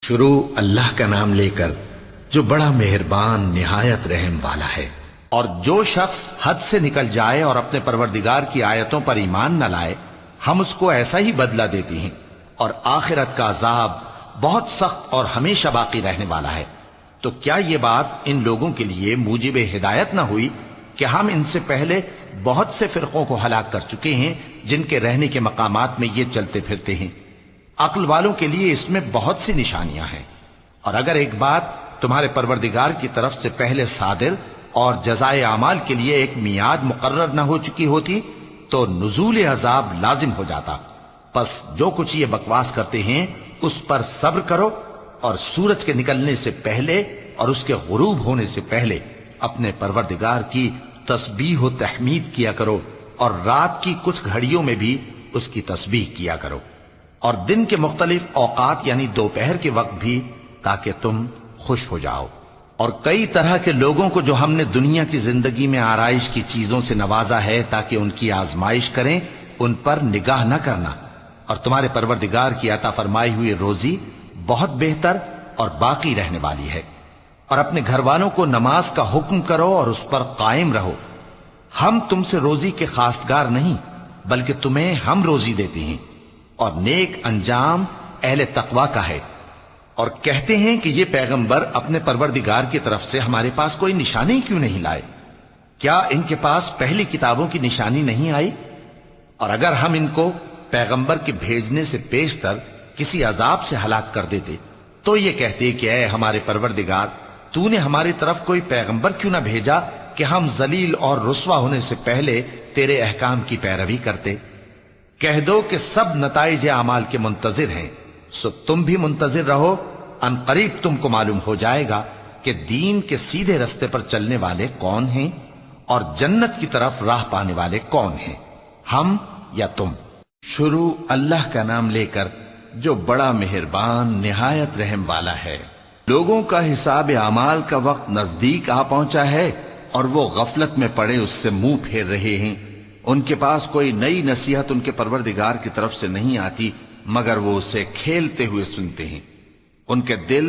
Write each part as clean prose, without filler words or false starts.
شروع اللہ کا نام لے کر جو بڑا مہربان نہایت رحم والا ہے۔ اور جو شخص حد سے نکل جائے اور اپنے پروردگار کی آیتوں پر ایمان نہ لائے ہم اس کو ایسا ہی بدلہ دیتی ہیں، اور آخرت کا عذاب بہت سخت اور ہمیشہ باقی رہنے والا ہے۔ تو کیا یہ بات ان لوگوں کے لیے موجب ہدایت نہ ہوئی کہ ہم ان سے پہلے بہت سے فرقوں کو ہلاک کر چکے ہیں جن کے رہنے کے مقامات میں یہ چلتے پھرتے ہیں۔ عقل والوں کے لیے اس میں بہت سی نشانیاں ہیں، اور اگر ایک بات تمہارے پروردگار کی طرف سے پہلے صادر اور جزائے اعمال کے لیے ایک میعاد مقرر نہ ہو چکی ہوتی تو نزول عذاب لازم ہو جاتا۔ پس جو کچھ یہ بکواس کرتے ہیں اس پر صبر کرو، اور سورج کے نکلنے سے پہلے اور اس کے غروب ہونے سے پہلے اپنے پروردگار کی تسبیح و تحمید کیا کرو، اور رات کی کچھ گھڑیوں میں بھی اس کی تسبیح کیا کرو، اور دن کے مختلف اوقات یعنی دوپہر کے وقت بھی، تاکہ تم خوش ہو جاؤ۔ اور کئی طرح کے لوگوں کو جو ہم نے دنیا کی زندگی میں آرائش کی چیزوں سے نوازا ہے تاکہ ان کی آزمائش کریں، ان پر نگاہ نہ کرنا، اور تمہارے پروردگار کی عطا فرمائی ہوئی روزی بہت بہتر اور باقی رہنے والی ہے۔ اور اپنے گھر والوں کو نماز کا حکم کرو اور اس پر قائم رہو۔ ہم تم سے روزی کے خواستگار نہیں، بلکہ تمہیں ہم روزی دیتے ہیں، اور نیک انجام اہل تقوی کا ہے۔ اور کہتے ہیں کہ یہ پیغمبر اپنے پروردگار کی طرف سے ہمارے پاس کوئی نشانی کیوں نہیں لائے؟ کیا ان کے پاس پہلی کتابوں کی نشانی نہیں آئی؟ اور اگر ہم ان کو پیغمبر کے بھیجنے سے پیشتر کسی عذاب سے ہلاک کر دیتے تو یہ کہتے کہ اے ہمارے پروردگار، تو نے ہماری طرف کوئی پیغمبر کیوں نہ بھیجا کہ ہم ذلیل اور رسوا ہونے سے پہلے تیرے احکام کی پیروی کرتے۔ کہہ دو کہ سب نتائج اعمال کے منتظر ہیں، سو تم بھی منتظر رہو، ان قریب تم کو معلوم ہو جائے گا کہ دین کے سیدھے رستے پر چلنے والے کون ہیں اور جنت کی طرف راہ پانے والے کون ہیں، ہم یا تم۔ شروع اللہ کا نام لے کر جو بڑا مہربان نہایت رحم والا ہے۔ لوگوں کا حساب اعمال کا وقت نزدیک آ پہنچا ہے اور وہ غفلت میں پڑے اس سے منہ پھیر رہے ہیں۔ ان کے پاس کوئی نئی نصیحت ان کے پروردگار کی طرف سے نہیں آتی مگر وہ اسے کھیلتے ہوئے سنتے ہیں۔ ان کے دل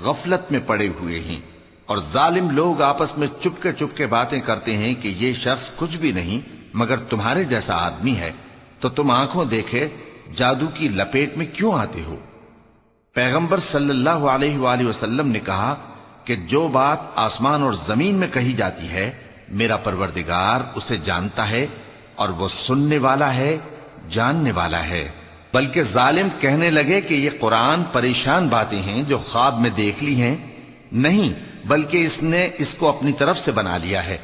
غفلت میں پڑے ہوئے ہیں، اور ظالم لوگ آپس میں چپکے باتیں کرتے ہیں کہ یہ شخص کچھ بھی نہیں مگر تمہارے جیسا آدمی ہے، تو تم آنکھوں دیکھے جادو کی لپیٹ میں کیوں آتے ہو؟ پیغمبر صلی اللہ علیہ وآلہ وسلم نے کہا کہ جو بات آسمان اور زمین میں کہی جاتی ہے میرا پروردگار اسے جانتا ہے، اور وہ سننے والا ہے، جاننے والا ہے۔ بلکہ ظالم کہنے لگے کہ یہ قرآن پریشان باتیں ہیں جو خواب میں دیکھ لی ہیں، نہیں بلکہ اس نے اس کو اپنی طرف سے بنا لیا ہے،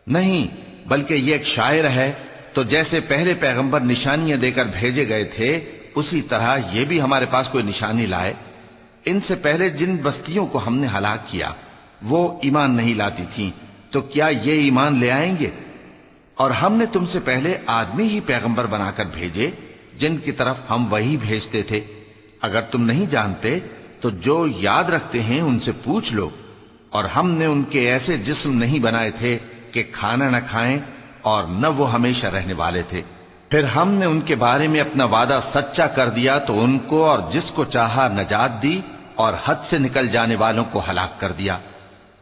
نہیں بلکہ یہ ایک شاعر ہے۔ تو جیسے پہلے پیغمبر نشانیاں دے کر بھیجے گئے تھے اسی طرح یہ بھی ہمارے پاس کوئی نشانی لائے۔ ان سے پہلے جن بستیوں کو ہم نے ہلاک کیا وہ ایمان نہیں لاتی تھیں، تو کیا یہ ایمان لے آئیں گے؟ اور ہم نے تم سے پہلے آدمی ہی پیغمبر بنا کر بھیجے جن کی طرف ہم وہی بھیجتے تھے۔ اگر تم نہیں جانتے تو جو یاد رکھتے ہیں ان سے پوچھ لو۔ اور ہم نے ان کے ایسے جسم نہیں بنائے تھے کہ کھانا نہ کھائیں اور نہ وہ ہمیشہ رہنے والے تھے۔ پھر ہم نے ان کے بارے میں اپنا وعدہ سچا کر دیا تو ان کو اور جس کو چاہا نجات دی، اور حد سے نکل جانے والوں کو ہلاک کر دیا۔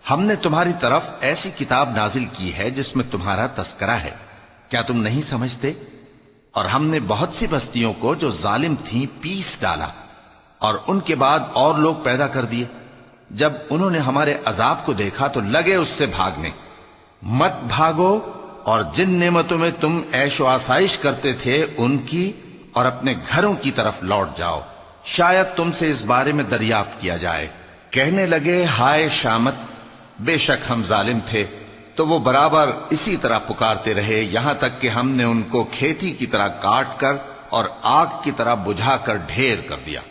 ہم نے تمہاری طرف ایسی کتاب نازل کی ہے جس میں تمہارا تذکرہ ہے، کیا تم نہیں سمجھتے؟ اور ہم نے بہت سی بستیوں کو جو ظالم تھیں پیس ڈالا، اور ان کے بعد اور لوگ پیدا کر دیے۔ جب انہوں نے ہمارے عذاب کو دیکھا تو لگے اس سے بھاگنے۔ مت بھاگو، اور جن نعمتوں میں تم عیش و آسائش کرتے تھے ان کی اور اپنے گھروں کی طرف لوٹ جاؤ، شاید تم سے اس بارے میں دریافت کیا جائے۔ کہنے لگے ہائے شامت، بے شک ہم ظالم تھے۔ تو وہ برابر اسی طرح پکارتے رہے یہاں تک کہ ہم نے ان کو کھیتی کی طرح کاٹ کر اور آگ کی طرح بجھا کر ڈھیر کر دیا۔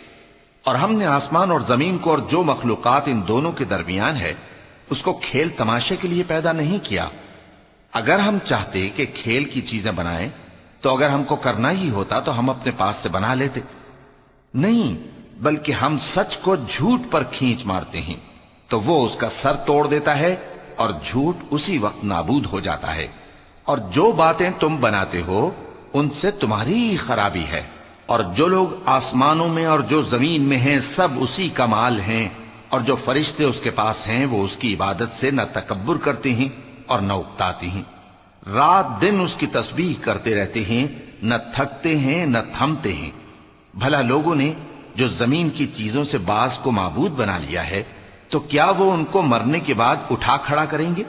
اور ہم نے آسمان اور زمین کو اور جو مخلوقات ان دونوں کے درمیان ہے اس کو کھیل تماشے کے لیے پیدا نہیں کیا۔ اگر ہم چاہتے کہ کھیل کی چیزیں بنائیں تو اگر ہم کو کرنا ہی ہوتا تو ہم اپنے پاس سے بنا لیتے، نہیں بلکہ ہم سچ کو جھوٹ پر کھینچ مارتے ہیں تو وہ اس کا سر توڑ دیتا ہے اور جھوٹ اسی وقت نابود ہو جاتا ہے۔ اور جو باتیں تم بناتے ہو ان سے تمہاری ہی خرابی ہے، اور جو لوگ آسمانوں میں اور جو زمین میں ہیں سب اسی کا مال ہیں، اور جو فرشتے اس کے پاس ہیں وہ اس کی عبادت سے نہ تکبر کرتے ہیں اور نہ اکتاتے ہیں، رات دن اس کی تسبیح کرتے رہتے ہیں، نہ تھکتے ہیں نہ تھمتے ہیں۔ بھلا لوگوں نے جو زمین کی چیزوں سے بعض کو معبود بنا لیا ہے، تو کیا وہ ان کو مرنے کے بعد اٹھا کھڑا کریں گے؟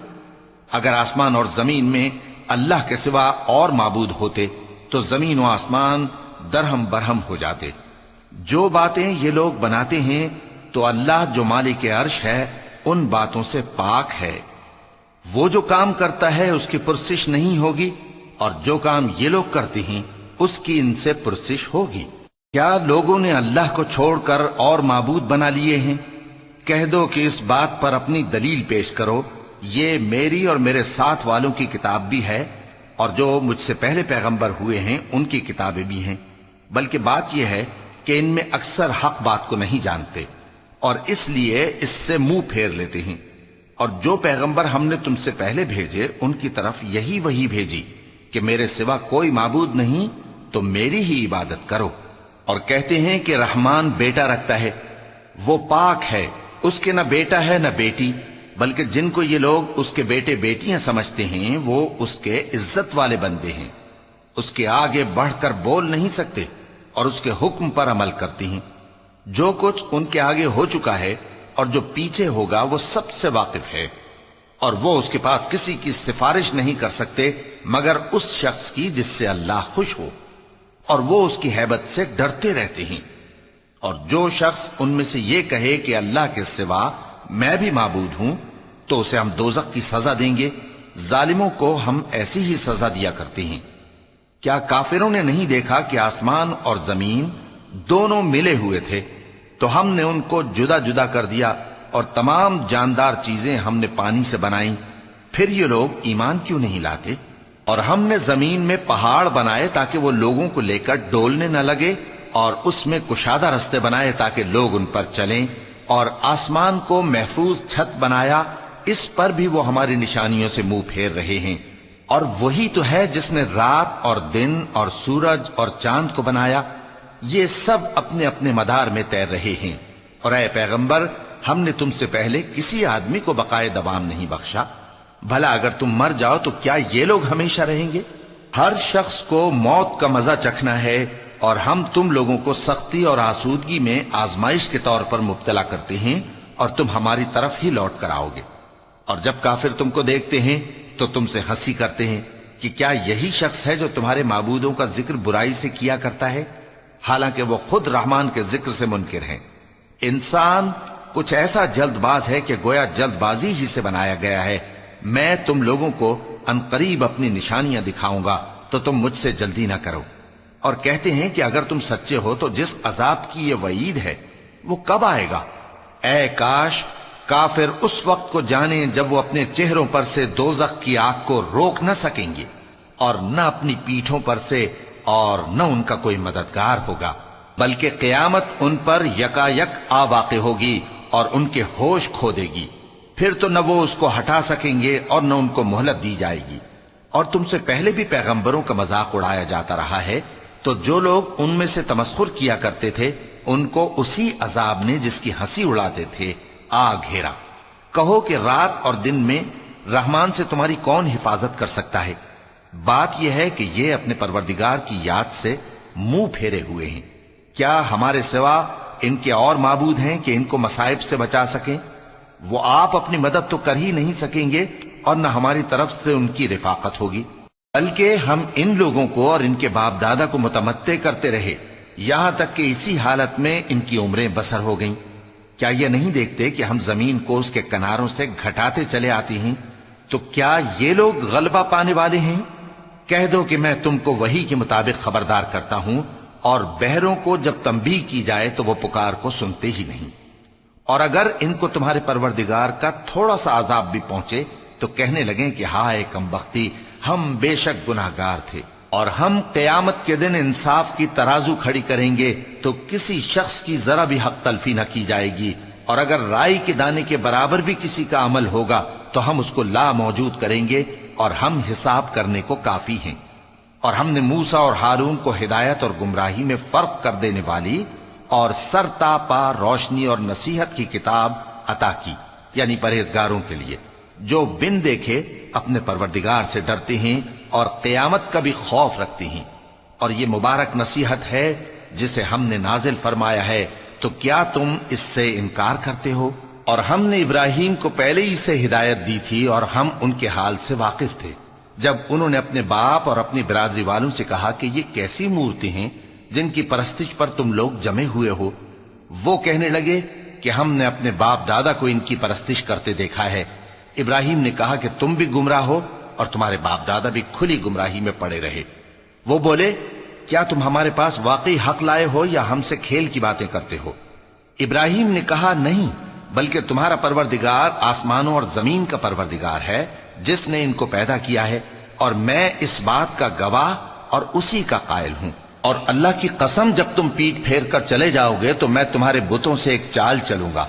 اگر آسمان اور زمین میں اللہ کے سوا اور معبود ہوتے تو زمین و آسمان درہم برہم ہو جاتے۔ جو باتیں یہ لوگ بناتے ہیں تو اللہ جو مالک عرش ہے ان باتوں سے پاک ہے۔ وہ جو کام کرتا ہے اس کی پرسش نہیں ہوگی، اور جو کام یہ لوگ کرتے ہیں اس کی ان سے پرسش ہوگی۔ کیا لوگوں نے اللہ کو چھوڑ کر اور معبود بنا لیے ہیں؟ کہہ دو کہ اس بات پر اپنی دلیل پیش کرو، یہ میری اور میرے ساتھ والوں کی کتاب بھی ہے، اور جو مجھ سے پہلے پیغمبر ہوئے ہیں ان کی کتابیں بھی ہیں، بلکہ بات یہ ہے کہ ان میں اکثر حق بات کو نہیں جانتے، اور اس لیے اس سے منہ پھیر لیتے ہیں۔ اور جو پیغمبر ہم نے تم سے پہلے بھیجے ان کی طرف یہی وحی بھیجی کہ میرے سوا کوئی معبود نہیں تو میری ہی عبادت کرو، اور کہتے ہیں کہ رحمان بیٹا رکھتا ہے، وہ پاک ہے، اس کے نہ بیٹا ہے نہ بیٹی، بلکہ جن کو یہ لوگ اس کے بیٹے بیٹیاں سمجھتے ہیں وہ اس کے عزت والے بندے ہیں، اس کے آگے بڑھ کر بول نہیں سکتے اور اس کے حکم پر عمل کرتے ہیں۔ جو کچھ ان کے آگے ہو چکا ہے اور جو پیچھے ہوگا وہ سب سے واقف ہے، اور وہ اس کے پاس کسی کی سفارش نہیں کر سکتے مگر اس شخص کی جس سے اللہ خوش ہو، اور وہ اس کی ہیبت سے ڈرتے رہتے ہیں۔ اور جو شخص ان میں سے یہ کہے کہ اللہ کے سوا میں بھی معبود ہوں تو اسے ہم دوزخ کی سزا دیں گے، ظالموں کو ہم ایسی ہی سزا دیا کرتے ہیں۔ کیا کافروں نے نہیں دیکھا کہ آسمان اور زمین دونوں ملے ہوئے تھے تو ہم نے ان کو جدا جدا کر دیا، اور تمام جاندار چیزیں ہم نے پانی سے بنائیں، پھر یہ لوگ ایمان کیوں نہیں لاتے؟ اور ہم نے زمین میں پہاڑ بنائے تاکہ وہ لوگوں کو لے کر ڈولنے نہ لگے، اور اس میں کشادہ رستے بنائے تاکہ لوگ ان پر چلیں، اور آسمان کو محفوظ چھت بنایا، اس پر بھی وہ ہماری نشانیوں سے منہ پھیر رہے ہیں۔ اور وہی تو ہے جس نے رات اور دن اور سورج اور چاند کو بنایا، یہ سب اپنے اپنے مدار میں تیر رہے ہیں۔ اور اے پیغمبر، ہم نے تم سے پہلے کسی آدمی کو بقائے دوام نہیں بخشا، بھلا اگر تم مر جاؤ تو کیا یہ لوگ ہمیشہ رہیں گے؟ ہر شخص کو موت کا مزہ چکھنا ہے، اور ہم تم لوگوں کو سختی اور آسودگی میں آزمائش کے طور پر مبتلا کرتے ہیں، اور تم ہماری طرف ہی لوٹ کر آؤ گے۔ اور جب کافر تم کو دیکھتے ہیں تو تم سے ہنسی کرتے ہیں کہ کیا یہی شخص ہے جو تمہارے معبودوں کا ذکر برائی سے کیا کرتا ہے، حالانکہ وہ خود رحمان کے ذکر سے منکر ہیں۔ انسان کچھ ایسا جلد باز ہے کہ گویا جلد بازی ہی سے بنایا گیا ہے۔ میں تم لوگوں کو عنقریب اپنی نشانیاں دکھاؤں گا تو تم مجھ سے جلدی نہ کرو۔ اور کہتے ہیں کہ اگر تم سچے ہو تو جس عذاب کی یہ وعید ہے وہ کب آئے گا؟ اے کاش کافر اس وقت کو جانیں جب وہ اپنے چہروں پر سے دوزخ کی آگ کو روک نہ سکیں گے، اور نہ اپنی پیٹھوں پر سے، اور نہ ان کا کوئی مددگار ہوگا، بلکہ قیامت ان پر یکا یک آ واقع ہوگی اور ان کے ہوش کھو دے گی، پھر تو نہ وہ اس کو ہٹا سکیں گے اور نہ ان کو مہلت دی جائے گی۔ اور تم سے پہلے بھی پیغمبروں کا مذاق اڑایا جاتا رہا ہے، تو جو لوگ ان میں سے تمسخر کیا کرتے تھے ان کو اسی عذاب نے جس کی ہنسی اڑاتے تھے آ گھیرا۔ کہو کہ رات اور دن میں رحمان سے تمہاری کون حفاظت کر سکتا ہے؟ بات یہ ہے کہ یہ اپنے پروردگار کی یاد سے منہ پھیرے ہوئے ہیں۔ کیا ہمارے سوا ان کے اور معبود ہیں کہ ان کو مصائب سے بچا سکیں؟ وہ آپ اپنی مدد تو کر ہی نہیں سکیں گے، اور نہ ہماری طرف سے ان کی رفاقت ہوگی، بلکہ ہم ان لوگوں کو اور ان کے باپ دادا کو متمتع کرتے رہے یہاں تک کہ اسی حالت میں ان کی عمریں بسر ہو گئیں۔ کیا یہ نہیں دیکھتے کہ ہم زمین کو اس کے کناروں سے گھٹاتے چلے آتے ہیں؟ تو کیا یہ لوگ غلبہ پانے والے ہیں؟ کہہ دو کہ میں تم کو وحی کے مطابق خبردار کرتا ہوں، اور بہروں کو جب تنبیہ کی جائے تو وہ پکار کو سنتے ہی نہیں۔ اور اگر ان کو تمہارے پروردگار کا تھوڑا سا عذاب بھی پہنچے تو کہنے لگیں کہ ہائے کم بختی، ہم بے شک گناہگار تھے۔ اور ہم قیامت کے دن انصاف کی ترازو کھڑی کریں گے تو کسی شخص کی ذرا بھی حق تلفی نہ کی جائے گی، اور اگر رائی کے دانے کے برابر بھی کسی کا عمل ہوگا تو ہم اس کو لا موجود کریں گے، اور ہم حساب کرنے کو کافی ہیں۔ اور ہم نے موسیٰ اور ہارون کو ہدایت اور گمراہی میں فرق کر دینے والی اور سر تا پا روشنی اور نصیحت کی کتاب عطا کی، یعنی پرہیزگاروں کے لیے جو بن دیکھے اپنے پروردگار سے ڈرتے ہیں اور قیامت کا بھی خوف رکھتے ہیں۔ اور یہ مبارک نصیحت ہے جسے ہم نے نازل فرمایا ہے، تو کیا تم اس سے انکار کرتے ہو؟ اور ہم نے ابراہیم کو پہلے ہی سے ہدایت دی تھی اور ہم ان کے حال سے واقف تھے جب انہوں نے اپنے باپ اور اپنی برادری والوں سے کہا کہ یہ کیسی مورتی ہیں جن کی پرستش پر تم لوگ جمے ہوئے ہو۔ وہ کہنے لگے کہ ہم نے اپنے باپ دادا کو ان کی پرستش کرتے دیکھا ہے۔ ابراہیم نے کہا کہ تم بھی گمراہ ہو اور تمہارے باپ دادا بھی کھلی گمراہی میں پڑے رہے۔ وہ بولے، کیا تم ہمارے پاس واقعی حق لائے ہو یا ہم سے کھیل کی باتیں کرتے ہو؟ ابراہیم نے کہا، نہیں، بلکہ تمہارا پروردگار آسمانوں اور زمین کا پروردگار ہے جس نے ان کو پیدا کیا ہے، اور میں اس بات کا گواہ اور اسی کا قائل ہوں۔ اور اللہ کی قسم، جب تم پیٹ پھیر کر چلے جاؤ گے تو میں تمہارے بتوں سے ایک چال چلوں گا۔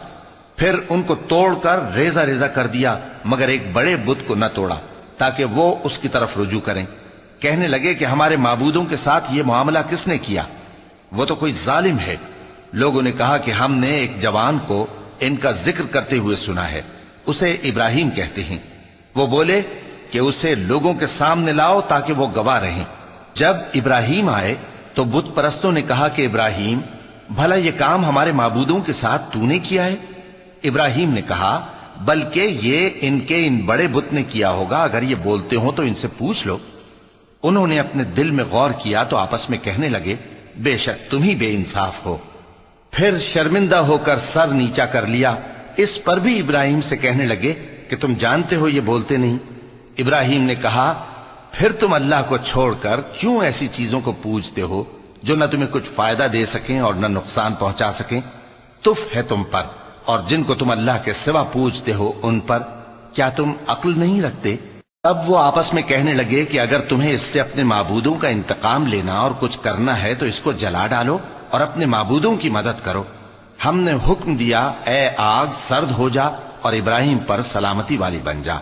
پھر ان کو توڑ کر ریزہ ریزہ کر دیا، مگر ایک بڑے بت کو نہ توڑا تاکہ وہ اس کی طرف رجوع کریں۔ کہنے لگے کہ ہمارے معبودوں کے ساتھ یہ معاملہ کس نے کیا؟ وہ تو کوئی ظالم ہے۔ لوگوں نے کہا کہ ہم نے ایک جوان کو ان کا ذکر کرتے ہوئے سنا ہے، اسے ابراہیم کہتے ہیں۔ وہ بولے کہ اسے لوگوں کے سامنے لاؤ تاکہ وہ گواہ رہیں۔ جب ابراہیم آئے تو بت پرستوں نے کہا کہ ابراہیم، بھلا یہ کام ہمارے معبودوں کے ساتھ تو نے کیا ہے؟ ابراہیم نے کہا، بلکہ یہ ان بڑے بت نے کیا ہوگا، اگر یہ بولتے ہوں تو ان سے پوچھ لو۔ انہوں نے اپنے دل میں غور کیا تو آپس میں کہنے لگے، بے شک تم ہی بے انصاف ہو۔ پھر شرمندہ ہو کر سر نیچا کر لیا۔ اس پر بھی ابراہیم سے کہنے لگے کہ تم جانتے ہو یہ بولتے نہیں۔ ابراہیم نے کہا، پھر تم اللہ کو چھوڑ کر کیوں ایسی چیزوں کو پوجتے ہو جو نہ تمہیں کچھ فائدہ دے سکیں اور نہ نقصان پہنچا سکیں؟ تف ہے تم پر اور جن کو تم اللہ کے سوا پوجتے ہو ان پر، کیا تم عقل نہیں رکھتے؟ تب وہ آپس میں کہنے لگے کہ اگر تمہیں اس سے اپنے معبودوں کا انتقام لینا اور کچھ کرنا ہے تو اس کو جلا ڈالو اور اپنے معبودوں کی مدد کرو۔ ہم نے حکم دیا، اے آگ سرد ہو جا اور ابراہیم پر سلامتی والی بن جا۔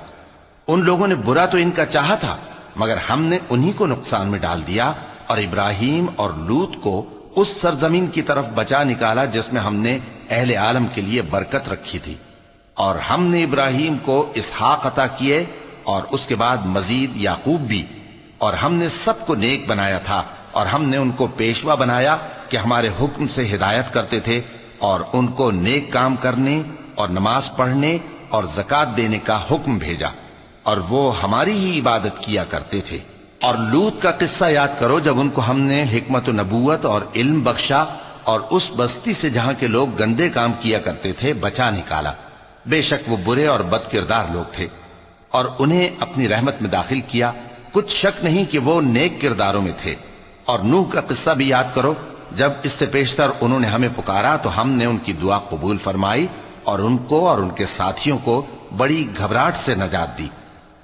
ان لوگوں نے برا تو ان کا چاہا تھا، مگر ہم نے انہی کو نقصان میں ڈال دیا اور ابراہیم اور لوط کو اس سرزمین کی طرف بچا نکالا جس میں ہم نے اہل عالم کے لیے برکت رکھی تھی۔ اور ہم نے ابراہیم کو اسحاق عطا کیے اور اس کے بعد مزید یعقوب بھی، اور ہم نے سب کو نیک بنایا تھا اور ہم نے ان کو پیشوا بنایا کہ ہمارے حکم سے ہدایت کرتے تھے اور ان کو نیک کام کرنے اور نماز پڑھنے اور زکوٰۃ دینے کا حکم بھیجا، اور وہ ہماری ہی عبادت کیا کرتے تھے۔ اور لوط کا قصہ یاد کرو جب ان کو ہم نے حکمت و نبوت اور علم بخشا اور اس بستی سے جہاں کے لوگ گندے کام کیا کرتے تھے بچا نکالا۔ بے شک وہ برے اور بد کردار لوگ تھے، اور انہیں اپنی رحمت میں داخل کیا، کچھ شک نہیں کہ وہ نیک کرداروں میں تھے۔ اور نوح کا قصہ بھی یاد کرو، جب اس سے پیشتر انہوں نے ہمیں پکارا تو ہم نے ان کی دعا قبول فرمائی اور ان کو اور ان کے ساتھیوں کو بڑی گھبراہٹ سے نجات دی۔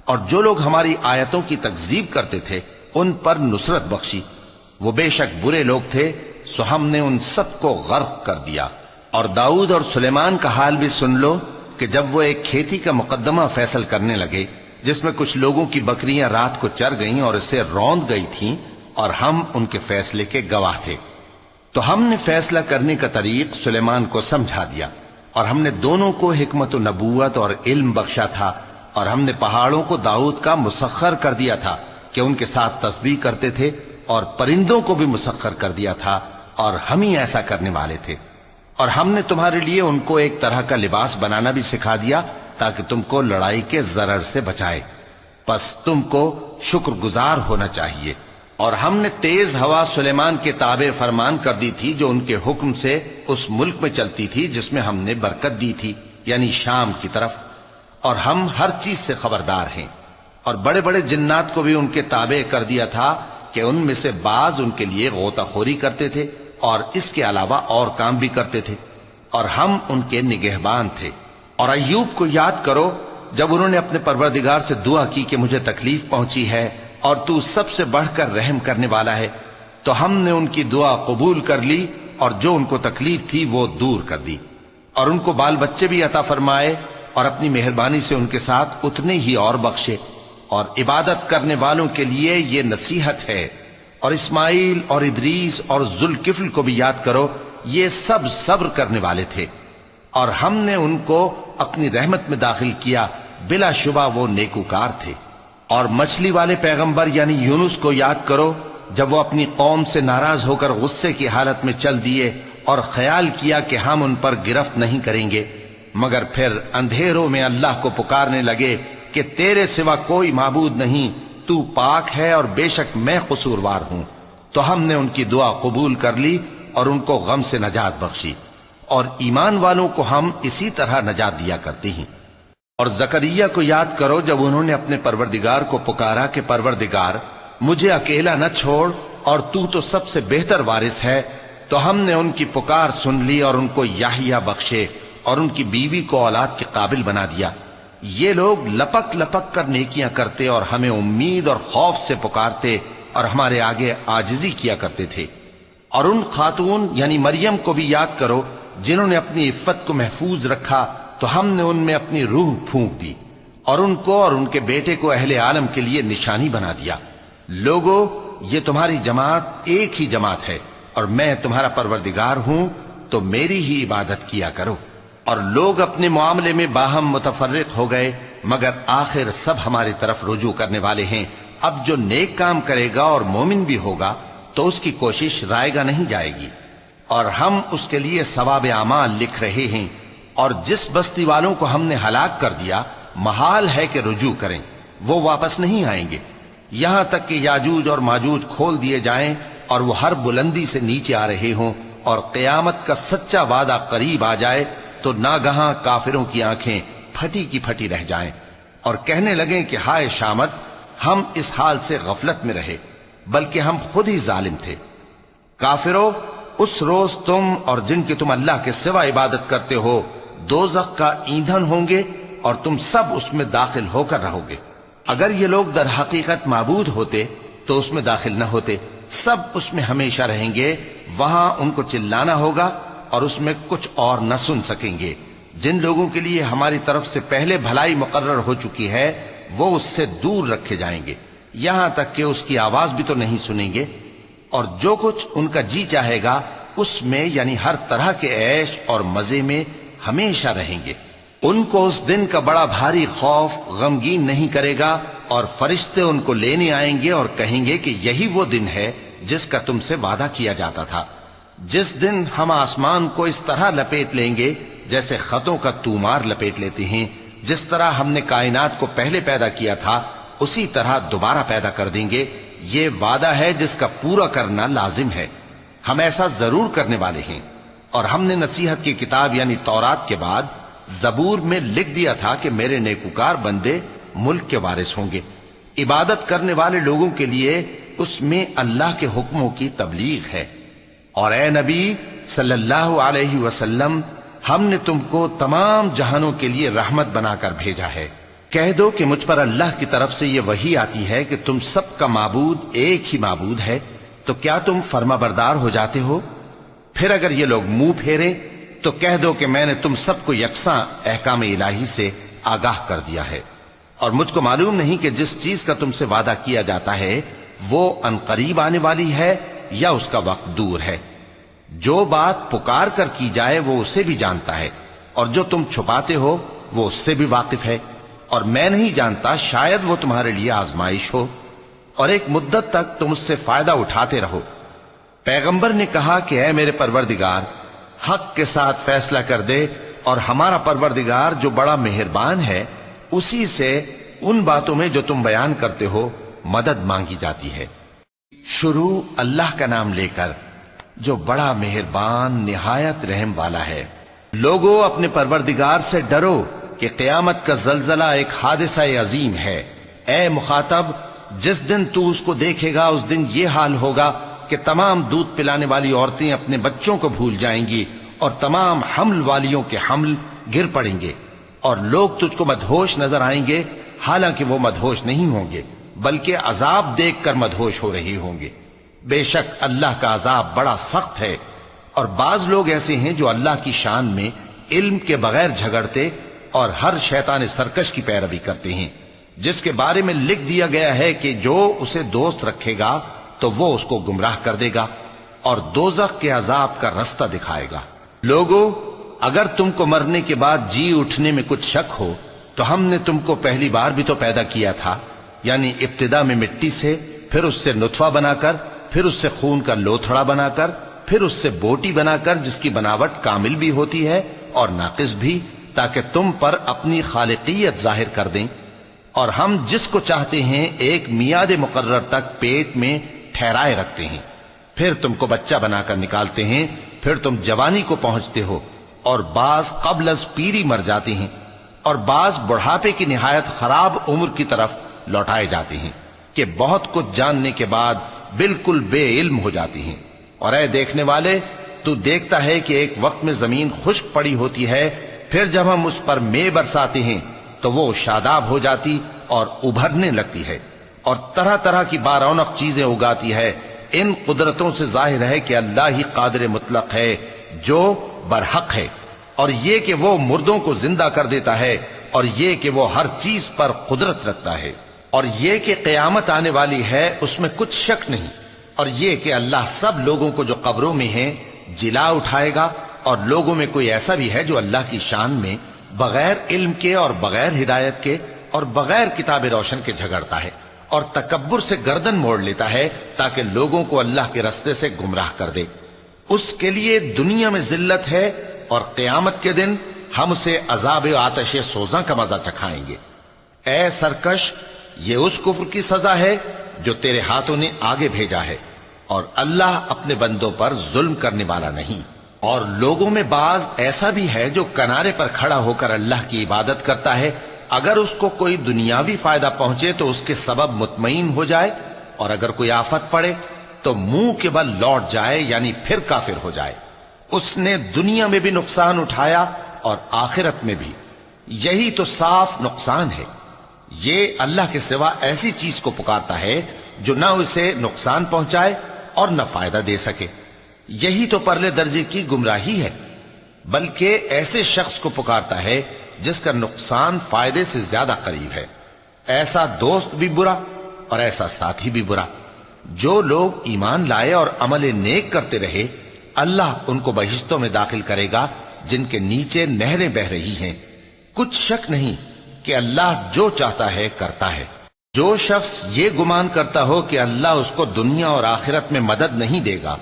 اور جو لوگ ہماری آیتوں کی تکذیب کرتے تھے ان پر نصرت بخشی، وہ بے شک برے لوگ تھے، سو ہم نے ان سب کو غرق کر دیا۔ اور داؤد اور سلیمان کا حال بھی سن لو کہ جب وہ ایک کھیتی کا مقدمہ فیصل کرنے لگے جس میں کچھ لوگوں کی بکریاں رات کو چر گئیں اور اسے روند گئی تھیں، اور ہم ان کے فیصلے کے گواہ تھے، تو ہم نے فیصلہ کرنے کا طریق سلیمان کو سمجھا دیا، اور ہم نے دونوں کو حکمت و نبوت اور علم بخشا تھا، اور ہم نے پہاڑوں کو داؤد کا مسخر کر دیا تھا کہ ان کے ساتھ تسبیح کرتے تھے، اور پرندوں کو بھی مسخر کر دیا تھا، اور ہم ہی ایسا کرنے والے تھے۔ اور ہم نے تمہارے لیے ان کو ایک طرح کا لباس بنانا بھی سکھا دیا تاکہ تم کو لڑائی کے ضرر سے بچائے، پس تم کو شکر گزار ہونا چاہیے۔ اور ہم نے تیز ہوا سلیمان کے تابع فرمان کر دی تھی جو ان کے حکم سے اس ملک میں چلتی تھی جس میں ہم نے برکت دی تھی، یعنی شام کی طرف، اور ہم ہر چیز سے خبردار ہیں۔ اور بڑے بڑے جنات کو بھی ان کے تابع کر دیا تھا کہ ان میں سے بعض ان کے لیے غوطہ خوری کرتے تھے اور اس کے علاوہ اور کام بھی کرتے تھے، اور ہم ان کے نگہبان تھے۔ اور ایوب کو یاد کرو جب انہوں نے اپنے پروردگار سے دعا کی کہ مجھے تکلیف پہنچی ہے اور تو سب سے بڑھ کر رحم کرنے والا ہے، تو ہم نے ان کی دعا قبول کر لی اور جو ان کو تکلیف تھی وہ دور کر دی، اور ان کو بال بچے بھی عطا فرمائے اور اپنی مہربانی سے ان کے ساتھ اتنے ہی اور بخشے۔ اور عبادت کرنے والوں کے لیے یہ نصیحت ہے۔ اور اسماعیل اور ادریس اور ذوالکفل کو بھی یاد کرو، یہ سب صبر کرنے والے تھے، اور ہم نے ان کو اپنی رحمت میں داخل کیا، بلا شبہ وہ نیکوکار تھے۔ اور مچھلی والے پیغمبر یعنی یونس کو یاد کرو، جب وہ اپنی قوم سے ناراض ہو کر غصے کی حالت میں چل دیے اور خیال کیا کہ ہم ان پر گرفت نہیں کریں گے، مگر پھر اندھیروں میں اللہ کو پکارنے لگے کہ تیرے سوا کوئی معبود نہیں، تو پاک ہے اور بے شک میں قصوروار ہوں، تو ہم نے ان کی دعا قبول کر لی اور ان کو غم سے نجات بخشی، اور ایمان والوں کو ہم اسی طرح نجات دیا کرتے ہیں۔ اور زکریا کو یاد کرو، جب انہوں نے اپنے پروردگار کو پکارا کہ پروردگار مجھے اکیلا نہ چھوڑ اور تو سب سے بہتر وارث ہے، تو ہم نے ان کی پکار سن لی اور ان کو یحییٰ بخشے اور ان کی بیوی کو اولاد کے قابل بنا دیا۔ یہ لوگ لپک لپک کر نیکیاں کرتے اور ہمیں امید اور خوف سے پکارتے اور ہمارے آگے عاجزی کیا کرتے تھے۔ اور ان خاتون یعنی مریم کو بھی یاد کرو، جنہوں نے اپنی عفت کو محفوظ رکھا، تو ہم نے ان میں اپنی روح پھونک دی اور ان کو اور ان کے بیٹے کو اہل عالم کے لیے نشانی بنا دیا۔ لوگو، یہ تمہاری جماعت ایک ہی جماعت ہے اور میں تمہارا پروردگار ہوں، تو میری ہی عبادت کیا کرو۔ اور لوگ اپنے معاملے میں باہم متفرق ہو گئے، مگر آخر سب ہماری طرف رجوع کرنے والے ہیں۔ اب جو نیک کام کرے گا اور مومن بھی ہوگا تو اس کی کوشش رائے گا نہیں جائے گی، اور ہم اس کے لیے ثواب اعمال لکھ رہے ہیں۔ اور جس بستی والوں کو ہم نے ہلاک کر دیا، محال ہے کہ رجوع کریں، وہ واپس نہیں آئیں گے، یہاں تک کہ یاجوج اور ماجوج کھول دیے جائیں اور وہ ہر بلندی سے نیچے آ رہے ہوں، اور قیامت کا سچا وعدہ قریب آ جائے تو ناگہاں کافروں کی آنکھیں پھٹی کی پھٹی رہ جائیں اور کہنے لگیں کہ ہائے شامت، ہم اس حال سے غفلت میں رہے، بلکہ ہم خود ہی ظالم تھے۔ کافروں، اس روز تم اور جن کی تم اللہ کے سوا عبادت کرتے ہو دوزخ کا ایندھن ہوں گے، اور تم سب اس میں داخل ہو کر رہو گے۔ اگر یہ لوگ در حقیقت معبود ہوتے تو اس میں داخل نہ ہوتے، سب اس میں ہمیشہ رہیں گے، وہاں ان کو چلانا ہوگا اور اس میں کچھ اور نہ سن سکیں گے۔ جن لوگوں کے لیے ہماری طرف سے پہلے بھلائی مقرر ہو چکی ہے، وہ اس سے دور رکھے جائیں گے، یہاں تک کہ اس کی آواز بھی تو نہیں سنیں گے، اور جو کچھ ان کا جی چاہے گا اس میں یعنی ہر طرح کے عیش اور مزے میں ہمیشہ رہیں گے۔ ان کو اس دن کا بڑا بھاری خوف غمگین نہیں کرے گا، اور فرشتے ان کو لینے آئیں گے اور کہیں گے کہ یہی وہ دن ہے جس کا تم سے وعدہ کیا جاتا تھا، جس دن ہم آسمان کو اس طرح لپیٹ لیں گے جیسے خطوں کا تومار لپیٹ لیتے ہیں، جس طرح ہم نے کائنات کو پہلے پیدا کیا تھا اسی طرح دوبارہ پیدا کر دیں گے۔ یہ وعدہ ہے جس کا پورا کرنا لازم ہے، ہم ایسا ضرور کرنے والے ہیں۔ اور ہم نے نصیحت کی کتاب یعنی تورات کے بعد زبور میں لکھ دیا تھا کہ میرے نیکوکار بندے ملک کے وارث ہوں گے۔ عبادت کرنے والے لوگوں کے لیے اس میں اللہ کے حکموں کی تبلیغ ہے۔ اور اے نبی صلی اللہ علیہ وسلم، ہم نے تم کو تمام جہانوں کے لیے رحمت بنا کر بھیجا ہے۔ کہہ دو کہ مجھ پر اللہ کی طرف سے یہ وحی آتی ہے کہ تم سب کا معبود ایک ہی معبود ہے، تو کیا تم فرما بردار ہو جاتے ہو؟ پھر اگر یہ لوگ منہ پھیریں تو کہہ دو کہ میں نے تم سب کو یکساں احکام الہی سے آگاہ کر دیا ہے، اور مجھ کو معلوم نہیں کہ جس چیز کا تم سے وعدہ کیا جاتا ہے وہ عنقریب آنے والی ہے یا اس کا وقت دور ہے۔ جو بات پکار کر کی جائے وہ اسے بھی جانتا ہے، اور جو تم چھپاتے ہو وہ اس سے بھی واقف ہے، اور میں نہیں جانتا، شاید وہ تمہارے لیے آزمائش ہو، اور ایک مدت تک تم اس سے فائدہ اٹھاتے رہو۔ پیغمبر نے کہا کہ اے میرے پروردگار، حق کے ساتھ فیصلہ کر دے، اور ہمارا پروردگار جو بڑا مہربان ہے اسی سے ان باتوں میں جو تم بیان کرتے ہو مدد مانگی جاتی ہے۔ شروع اللہ کا نام لے کر جو بڑا مہربان نہایت رحم والا ہے۔ لوگو، اپنے پروردگار سے ڈرو کہ قیامت کا زلزلہ ایک حادثہ عظیم ہے۔ اے مخاطب، جس دن تو اس کو دیکھے گا اس دن یہ حال ہوگا کہ تمام دودھ پلانے والی عورتیں اپنے بچوں کو بھول جائیں گی، اور تمام حمل والیوں کے حمل گر پڑیں گے، اور لوگ تجھ کو مدہوش نظر آئیں گے، حالانکہ وہ مدہوش نہیں ہوں گے بلکہ عذاب دیکھ کر مدہوش ہو رہے ہوں گے۔ بے شک اللہ کا عذاب بڑا سخت ہے۔ اور بعض لوگ ایسے ہیں جو اللہ کی شان میں علم کے بغیر جھگڑتے اور ہر شیطان سرکش کی پیروی کرتے ہیں۔ جس کے بارے میں لکھ دیا گیا ہے کہ جو اسے دوست رکھے گا تو وہ اس کو گمراہ کر دے گا اور دوزخ کے عذاب کا رستہ دکھائے گا۔ لوگو، اگر تم کو مرنے کے بعد جی اٹھنے میں کچھ شک ہو تو ہم نے تم کو پہلی بار بھی تو پیدا کیا تھا، یعنی ابتدا میں مٹی سے، پھر اس سے نطفہ بنا کر، پھر اس سے خون کا لوتھڑا بنا کر، پھر اس سے بوٹی بنا کر جس کی بناوٹ کامل بھی ہوتی ہے اور ناقص بھی، تاکہ تم پر اپنی خالقیت ظاہر کر دیں۔ اور ہم جس کو چاہتے ہیں ایک میعاد مقرر تک پیٹ میں ٹھہرائے رکھتے ہیں، پھر تم کو بچہ بنا کر نکالتے ہیں، پھر تم جوانی کو پہنچتے ہو، اور بعض قبل از پیری مر جاتے ہیں، اور بعض بڑھاپے کی نہایت خراب عمر کی طرف لوٹائے جاتے ہیں کہ بہت کچھ جاننے کے بعد بالکل بے علم ہو جاتی ہیں۔ اور اے دیکھنے والے، تو دیکھتا ہے کہ ایک وقت میں زمین خشک پڑی ہوتی ہے، پھر جب ہم اس پر مے برساتے ہیں تو وہ شاداب ہو جاتی اور ابھرنے لگتی ہے اور طرح طرح کی بارونق چیزیں اگاتی ہے۔ ان قدرتوں سے ظاہر ہے کہ اللہ ہی قادر مطلق ہے جو برحق ہے، اور یہ کہ وہ مردوں کو زندہ کر دیتا ہے، اور یہ کہ وہ ہر چیز پر قدرت رکھتا ہے، اور یہ کہ قیامت آنے والی ہے اس میں کچھ شک نہیں، اور یہ کہ اللہ سب لوگوں کو جو قبروں میں ہیں جلا اٹھائے گا، اور لوگوں میں کوئی ایسا بھی ہے جو اللہ کی شان میں بغیر علم کے اور بغیر ہدایت کے اور بغیر کتاب روشن کے جھگڑتا ہے اور تکبر سے گردن موڑ لیتا ہے تاکہ لوگوں کو اللہ کے رستے سے گمراہ کر دے۔ اس کے لیے دنیا میں ذلت ہے، اور قیامت کے دن ہم اسے عذاب آتش سوزاں کا مزہ چکھائیں گے۔ اے سرکش، یہ اس کفر کی سزا ہے جو تیرے ہاتھوں نے آگے بھیجا ہے، اور اللہ اپنے بندوں پر ظلم کرنے والا نہیں۔ اور لوگوں میں بعض ایسا بھی ہے جو کنارے پر کھڑا ہو کر اللہ کی عبادت کرتا ہے، اگر اس کو کوئی دنیاوی فائدہ پہنچے تو اس کے سبب مطمئن ہو جائے، اور اگر کوئی آفت پڑے تو منہ کے بل لوٹ جائے، یعنی پھر کافر ہو جائے۔ اس نے دنیا میں بھی نقصان اٹھایا اور آخرت میں بھی، یہی تو صاف نقصان ہے۔ یہ اللہ کے سوا ایسی چیز کو پکارتا ہے جو نہ اسے نقصان پہنچائے اور نہ فائدہ دے سکے، یہی تو پرلے درجے کی گمراہی ہے۔ بلکہ ایسے شخص کو پکارتا ہے جس کا نقصان فائدے سے زیادہ قریب ہے۔ ایسا دوست بھی برا اور ایسا ساتھی بھی برا۔ جو لوگ ایمان لائے اور عمل نیک کرتے رہے، اللہ ان کو بہشتوں میں داخل کرے گا جن کے نیچے نہریں بہ رہی ہیں۔ کچھ شک نہیں کہ اللہ جو چاہتا ہے کرتا ہے۔ جو شخص یہ گمان کرتا ہو کہ اللہ اس کو دنیا اور آخرت میں مدد نہیں دے گا،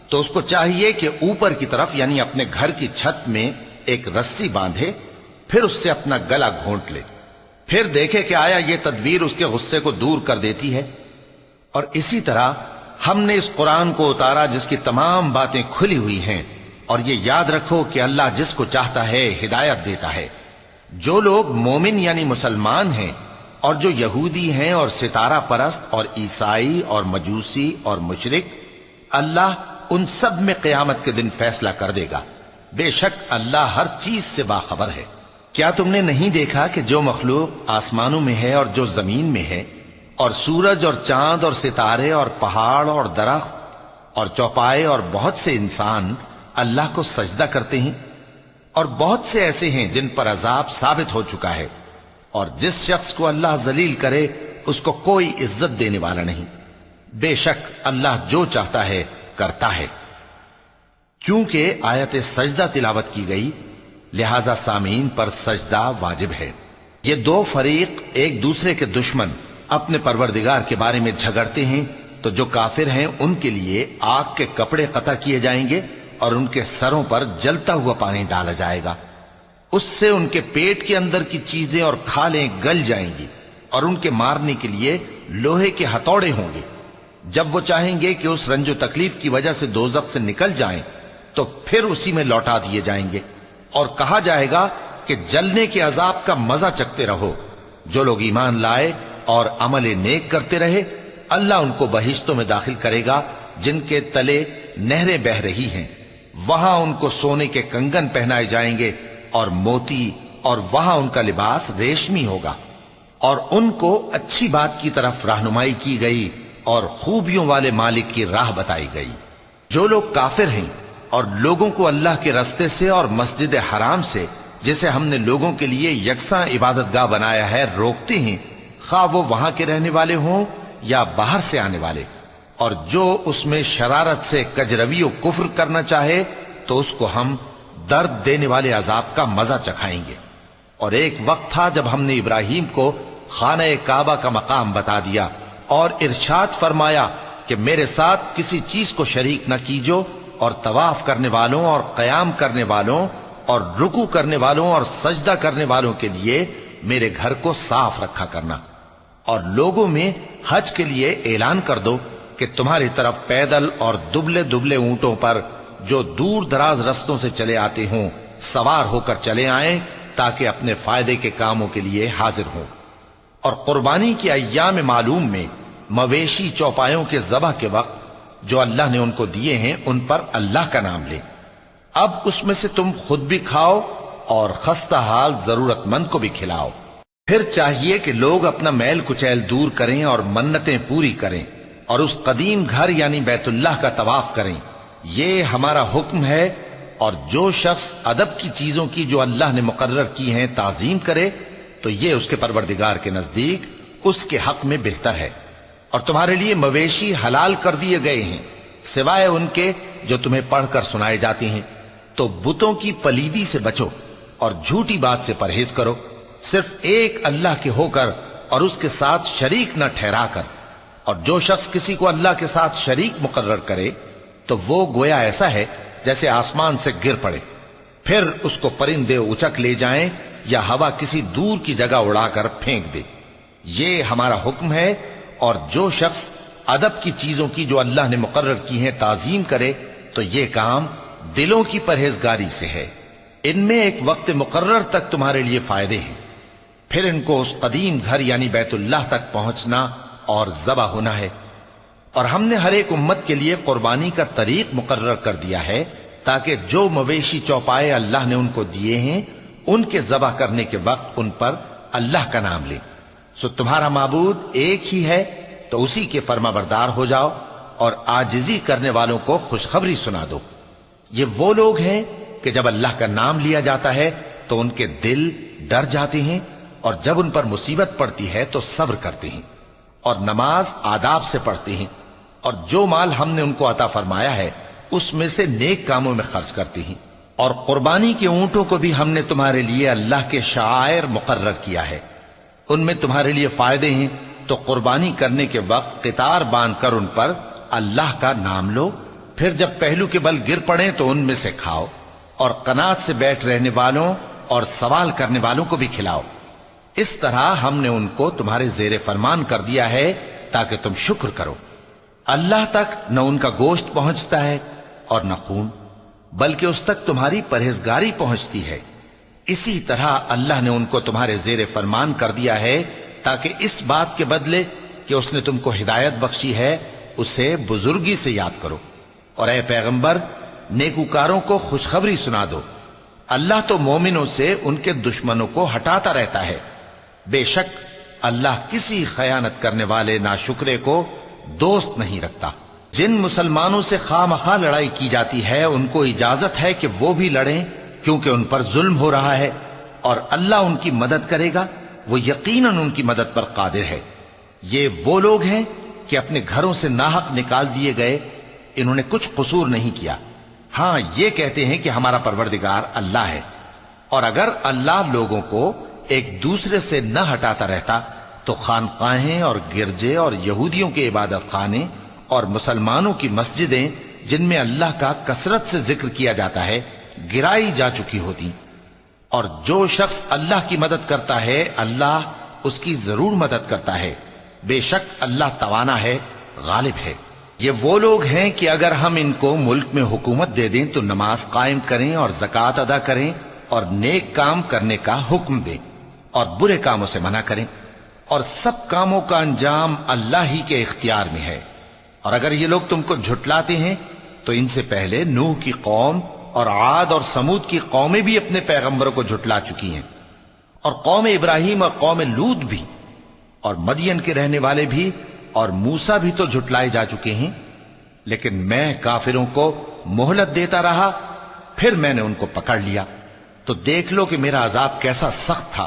تو اس کو چاہیے کہ اوپر کی طرف یعنی اپنے گھر کی چھت میں ایک رسی باندھے، پھر اس سے اپنا گلا گھونٹ لے، پھر دیکھے کہ آیا یہ تدبیر اس کے غصے کو دور کر دیتی ہے۔ اور اسی طرح ہم نے اس قرآن کو اتارا جس کی تمام باتیں کھلی ہوئی ہیں، اور یہ یاد رکھو کہ اللہ جس کو چاہتا ہے ہدایت دیتا ہے۔ جو لوگ مومن یعنی مسلمان ہیں اور جو یہودی ہیں اور ستارہ پرست اور عیسائی اور مجوسی اور مشرک، اللہ ان سب میں قیامت کے دن فیصلہ کر دے گا۔ بے شک اللہ ہر چیز سے باخبر ہے۔ کیا تم نے نہیں دیکھا کہ جو مخلوق آسمانوں میں ہے اور جو زمین میں ہے، اور سورج اور چاند اور ستارے اور پہاڑ اور درخت اور چوپائے اور بہت سے انسان اللہ کو سجدہ کرتے ہیں، اور بہت سے ایسے ہیں جن پر عذاب ثابت ہو چکا ہے، اور جس شخص کو اللہ ذلیل کرے اس کو کوئی عزت دینے والا نہیں۔ بے شک اللہ جو چاہتا ہے کرتا ہے۔ چونکہ آیت سجدہ تلاوت کی گئی لہذا سامعین پر سجدہ واجب ہے۔ یہ دو فریق ایک دوسرے کے دشمن اپنے پروردگار کے بارے میں جھگڑتے ہیں، تو جو کافر ہیں ان کے لیے آگ کے کپڑے قطع کیے جائیں گے اور ان کے سروں پر جلتا ہوا پانی ڈالا جائے گا، اس سے ان کے پیٹ کے اندر کی چیزیں اور کھالیں گل جائیں گی، اور ان کے مارنے کے لیے لوہے کے ہتھوڑے ہوں گے۔ جب وہ چاہیں گے کہ اس رنج و تکلیف کی وجہ سے دوزخ سے نکل جائیں تو پھر اسی میں لوٹا دیے جائیں گے، اور کہا جائے گا کہ جلنے کے عذاب کا مزہ چکھتے رہو۔ جو لوگ ایمان لائے اور عمل نیک کرتے رہے، اللہ ان کو بہشتوں میں داخل کرے گا جن کے تلے نہریں بہ رہی ہیں، وہاں ان کو سونے کے کنگن پہنائے جائیں گے اور موتی، اور وہاں ان کا لباس ریشمی ہوگا، اور ان کو اچھی بات کی طرف رہنمائی کی گئی اور خوبیوں والے مالک کی راہ بتائی گئی۔ جو لوگ کافر ہیں اور لوگوں کو اللہ کے رستے سے اور مسجد حرام سے جسے ہم نے لوگوں کے لیے یکساں عبادت گاہ بنایا ہے روکتے ہیں، خواہ وہ وہاں کے رہنے والے ہوں یا باہر سے آنے والے، اور جو اس میں شرارت سے کجروی و کفر کرنا چاہے تو اس کو ہم درد دینے والے عذاب کا مزہ چکھائیں گے۔ اور ایک وقت تھا جب ہم نے ابراہیم کو خانہ کعبہ کا مقام بتا دیا اور ارشاد فرمایا کہ میرے ساتھ کسی چیز کو شریک نہ کیجو، اور طواف کرنے والوں اور قیام کرنے والوں اور رکوع کرنے والوں اور سجدہ کرنے والوں کے لیے میرے گھر کو صاف رکھا کرنا، اور لوگوں میں حج کے لیے اعلان کر دو کہ تمہاری طرف پیدل اور دبلے دبلے اونٹوں پر جو دور دراز رستوں سے چلے آتے ہوں سوار ہو کر چلے آئیں، تاکہ اپنے فائدے کے کاموں کے لیے حاضر ہوں۔ اور قربانی کے ایام معلوم میں مویشی چوپایوں کے ذبح کے وقت جو اللہ نے ان کو دیے ہیں ان پر اللہ کا نام لیں۔ اب اس میں سے تم خود بھی کھاؤ اور خستہ حال ضرورت مند کو بھی کھلاؤ۔ پھر چاہیے کہ لوگ اپنا میل کچیل دور کریں اور منتیں پوری کریں اور اس قدیم گھر یعنی بیت اللہ کا طواف کریں، یہ ہمارا حکم ہے۔ اور جو شخص ادب کی چیزوں کی جو اللہ نے مقرر کی ہیں تعظیم کرے تو یہ اس کے پروردگار کے نزدیک اس کے حق میں بہتر ہے۔ اور تمہارے لیے مویشی حلال کر دیے گئے ہیں سوائے ان کے جو تمہیں پڑھ کر سنائے جاتے ہیں، تو بتوں کی پلیدی سے بچو اور جھوٹی بات سے پرہیز کرو، صرف ایک اللہ کے ہو کر اور اس کے ساتھ شریک نہ ٹھہرا کر۔ اور جو شخص کسی کو اللہ کے ساتھ شریک مقرر کرے تو وہ گویا ایسا ہے جیسے آسمان سے گر پڑے، پھر اس کو پرندے اچک لے جائیں یا ہوا کسی دور کی جگہ اڑا کر پھینک دے۔ یہ ہمارا حکم ہے۔ اور جو شخص ادب کی چیزوں کی جو اللہ نے مقرر کی ہیں تعظیم کرے تو یہ کام دلوں کی پرہیزگاری سے ہے۔ ان میں ایک وقت مقرر تک تمہارے لیے فائدے ہیں، پھر ان کو اس قدیم گھر یعنی بیت اللہ تک پہنچنا اور ذبح ہونا ہے۔ اور ہم نے ہر ایک امت کے لیے قربانی کا طریق مقرر کر دیا ہے تاکہ جو مویشی چوپائے اللہ نے ان کو دیے ہیں ان کے ذبح کرنے کے وقت ان پر اللہ کا نام لیں۔ سو تمہارا معبود ایک ہی ہے تو اسی کے فرما بردار ہو جاؤ اور عاجزی کرنے والوں کو خوشخبری سنا دو۔ یہ وہ لوگ ہیں کہ جب اللہ کا نام لیا جاتا ہے تو ان کے دل ڈر جاتے ہیں، اور جب ان پر مصیبت پڑتی ہے تو صبر کرتے ہیں اور نماز آداب سے پڑھتے ہیں، اور جو مال ہم نے ان کو عطا فرمایا ہے اس میں سے نیک کاموں میں خرچ کرتے ہیں۔ اور قربانی کے اونٹوں کو بھی ہم نے تمہارے لیے اللہ کے شعائر مقرر کیا ہے، ان میں تمہارے لیے فائدے ہیں، تو قربانی کرنے کے وقت قطار باندھ کر ان پر اللہ کا نام لو، پھر جب پہلو کے بل گر پڑیں تو ان میں سے کھاؤ، اور قناعت سے بیٹھ رہنے والوں اور سوال کرنے والوں کو بھی کھلاؤ۔ اس طرح ہم نے ان کو تمہارے زیر فرمان کر دیا ہے تاکہ تم شکر کرو۔ اللہ تک نہ ان کا گوشت پہنچتا ہے اور نہ خون، بلکہ اس تک تمہاری پرہیزگاری پہنچتی ہے۔ اسی طرح اللہ نے ان کو تمہارے زیر فرمان کر دیا ہے تاکہ اس بات کے بدلے کہ اس نے تم کو ہدایت بخشی ہے اسے بزرگی سے یاد کرو۔ اور اے پیغمبر، نیکوکاروں کو خوشخبری سنا دو، اللہ تو مومنوں سے ان کے دشمنوں کو ہٹاتا رہتا ہے۔ بے شک اللہ کسی خیانت کرنے والے ناشکرے کو دوست نہیں رکھتا۔ جن مسلمانوں سے خواہ مخواہ لڑائی کی جاتی ہے ان کو اجازت ہے کہ وہ بھی لڑیں، کیونکہ ان پر ظلم ہو رہا ہے، اور اللہ ان کی مدد کرے گا، وہ یقیناً ان کی مدد پر قادر ہے۔ یہ وہ لوگ ہیں کہ اپنے گھروں سے ناحق نکال دیے گئے، انہوں نے کچھ قصور نہیں کیا، ہاں یہ کہتے ہیں کہ ہمارا پروردگار اللہ ہے۔ اور اگر اللہ لوگوں کو ایک دوسرے سے نہ ہٹاتا رہتا تو خانقاہیں اور گرجے اور یہودیوں کے عبادت خانے اور مسلمانوں کی مسجدیں جن میں اللہ کا کثرت سے ذکر کیا جاتا ہے گرائی جا چکی ہوتی۔ اور جو شخص اللہ کی مدد کرتا ہے اللہ اس کی ضرور مدد کرتا ہے، بے شک اللہ توانا ہے، غالب ہے۔ یہ وہ لوگ ہیں کہ اگر ہم ان کو ملک میں حکومت دے دیں تو نماز قائم کریں اور زکوٰۃ ادا کریں اور نیک کام کرنے کا حکم دیں اور برے کاموں سے منع کریں، اور سب کاموں کا انجام اللہ ہی کے اختیار میں ہے۔ اور اگر یہ لوگ تم کو جھٹلاتے ہیں تو ان سے پہلے نوح کی قوم اور عاد اور سمود کی قومیں بھی اپنے پیغمبروں کو جھٹلا چکی ہیں، اور قوم ابراہیم اور قوم لوط بھی، اور مدین کے رہنے والے بھی، اور موسیٰ بھی تو جھٹلائے جا چکے ہیں۔ لیکن میں کافروں کو مہلت دیتا رہا، پھر میں نے ان کو پکڑ لیا، تو دیکھ لو کہ میرا عذاب کیسا سخت تھا۔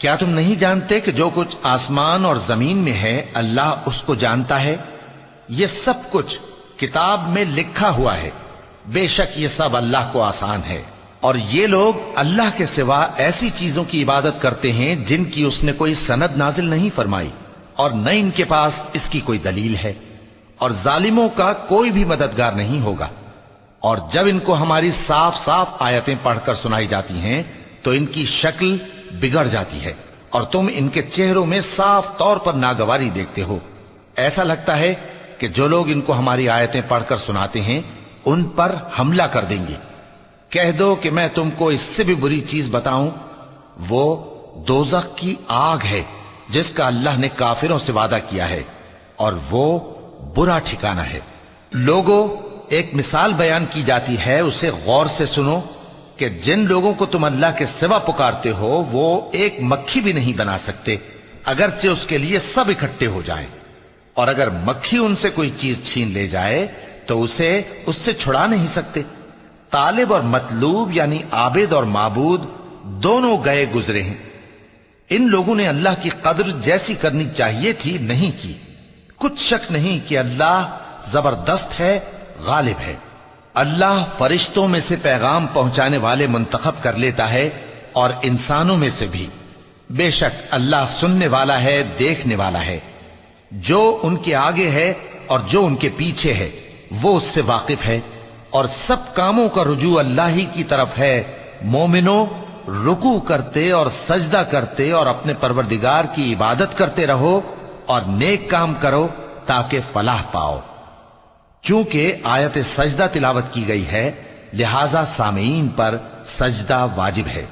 کیا تم نہیں جانتے کہ جو کچھ آسمان اور زمین میں ہے اللہ اس کو جانتا ہے؟ یہ سب کچھ کتاب میں لکھا ہوا ہے، بے شک یہ سب اللہ کو آسان ہے۔ اور یہ لوگ اللہ کے سوا ایسی چیزوں کی عبادت کرتے ہیں جن کی اس نے کوئی سند نازل نہیں فرمائی، اور نہ ان کے پاس اس کی کوئی دلیل ہے، اور ظالموں کا کوئی بھی مددگار نہیں ہوگا۔ اور جب ان کو ہماری صاف صاف آیتیں پڑھ کر سنائی جاتی ہیں تو ان کی شکل بگڑ جاتی ہے، اور تم ان کے چہروں میں صاف طور پر ناگواری دیکھتے ہو۔ ایسا لگتا ہے کہ جو لوگ ان کو ہماری آیتیں پڑھ کر سناتے ہیں ان پر حملہ کر دیں گے۔ کہہ دو کہ میں تم کو اس سے بھی بری چیز بتاؤں، وہ دوزخ کی آگ ہے جس کا اللہ نے کافروں سے وعدہ کیا ہے، اور وہ برا ٹھکانہ ہے۔ لوگوں، ایک مثال بیان کی جاتی ہے، اسے غور سے سنو کہ جن لوگوں کو تم اللہ کے سوا پکارتے ہو وہ ایک مکھی بھی نہیں بنا سکتے، اگرچہ اس کے لیے سب اکٹھے ہو جائیں۔ اور اگر مکھی ان سے کوئی چیز چھین لے جائے تو اسے اس سے چھڑا نہیں سکتے۔ طالب اور مطلوب یعنی عابد اور معبود دونوں گئے گزرے ہیں۔ ان لوگوں نے اللہ کی قدر جیسی کرنی چاہیے تھی نہیں کی۔ کچھ شک نہیں کہ اللہ زبردست ہے، غالب ہے۔ اللہ فرشتوں میں سے پیغام پہنچانے والے منتخب کر لیتا ہے اور انسانوں میں سے بھی۔ بے شک اللہ سننے والا ہے، دیکھنے والا ہے۔ جو ان کے آگے ہے اور جو ان کے پیچھے ہے وہ اس سے واقف ہے، اور سب کاموں کا رجوع اللہ ہی کی طرف ہے۔ مومنوں، رکوع کرتے اور سجدہ کرتے اور اپنے پروردگار کی عبادت کرتے رہو اور نیک کام کرو تاکہ فلاح پاؤ۔ چونکہ آیت سجدہ تلاوت کی گئی ہے لہذا سامعین پر سجدہ واجب ہے،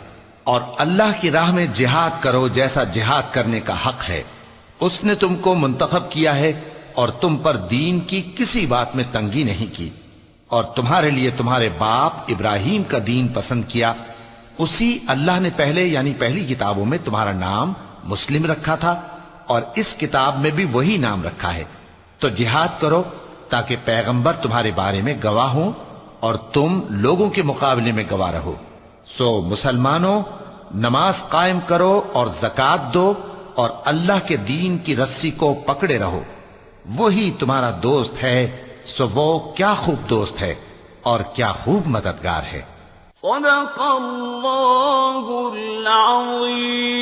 اور اللہ کی راہ میں جہاد کرو جیسا جہاد کرنے کا حق ہے۔ اس نے تم کو منتخب کیا ہے اور تم پر دین کی کسی بات میں تنگی نہیں کی، اور تمہارے لیے تمہارے باپ ابراہیم کا دین پسند کیا۔ اسی اللہ نے پہلے یعنی پہلی کتابوں میں تمہارا نام مسلم رکھا تھا، اور اس کتاب میں بھی وہی نام رکھا ہے۔ تو جہاد کرو تاکہ پیغمبر تمہارے بارے میں گواہ ہوں اور تم لوگوں کے مقابلے میں گواہ رہو۔ سو مسلمانوں، نماز قائم کرو اور زکوٰۃ دو اور اللہ کے دین کی رسی کو پکڑے رہو، وہی تمہارا دوست ہے۔ سو وہ کیا خوب دوست ہے اور کیا خوب مددگار ہے۔ صدق اللہ العظیم۔